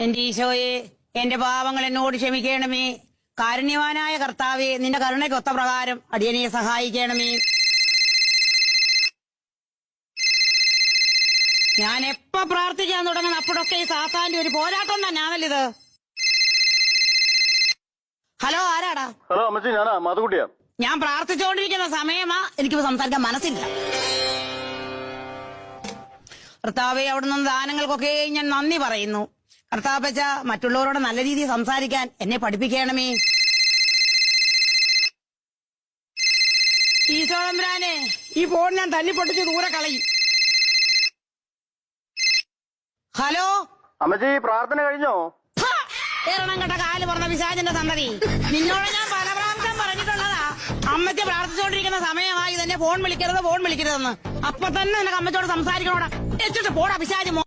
എന്റെ ഈശോയെ, എന്റെ പാവങ്ങൾ എന്നോട് ക്ഷമിക്കണമേ. കാരുണ്യവാനായ കർത്താവെ, നിന്റെ കരുണയ്ക്കൊത്ത പ്രകാരം അടിയനെ സഹായിക്കണമേ. ഞാൻ എപ്പോ പ്രാർത്ഥിക്കാൻ തുടങ്ങുന്ന അപ്പോഴൊക്കെ ഈ സാത്താന്റെ ഒരു പോരാട്ടം തന്നെയാണല്ലോ ഇത്. ഹലോ, ആരാടാ? ഹലോ അമ്മച്ചി, ഞാനാ മാധുക്കുട്ടിയാ. ഞാൻ പ്രാർത്ഥിച്ചുകൊണ്ടിരിക്കുന്ന സമയമാ, എനിക്കിപ്പോ സംസാരിക്കാൻ മനസ്സില്ല. കർത്താവെ, അവിടുന്ന് ദാനങ്ങൾക്കൊക്കെ ഞാൻ നന്ദി പറയുന്നു. കർത്താപ്പച്ച, മറ്റുള്ളവരോട് നല്ല രീതിയിൽ സംസാരിക്കാൻ എന്നെ പഠിപ്പിക്കണമേ. ഈശോതമ്പുരാനെ, ഈ ഫോൺ ഞാൻ തല്ലിപ്പൊട്ടിച്ച് ദൂരെ കളയും. ഹലോ അമ്മച്ചി, പ്രാർത്ഥന കഴിഞ്ഞോ? ഏറണം കേട്ട കാല് പറഞ്ഞ പിശാചിന്റെ സന്തതി, നിന്നോട് ഞാൻ പല പ്രാവശ്യം പറഞ്ഞിട്ടുള്ളതാ. അമ്മച്ചി പ്രാർത്ഥിച്ചുകൊണ്ടിരിക്കുന്ന സമയമായി തന്നെ ഫോൺ വിളിക്കരുതെന്ന്. അപ്പൊ തന്നെ നിനക്ക് അമ്മച്ചോട് സംസാരിക്കണോടാ. എച്ചിട്ട് പോടാ പിശാച്.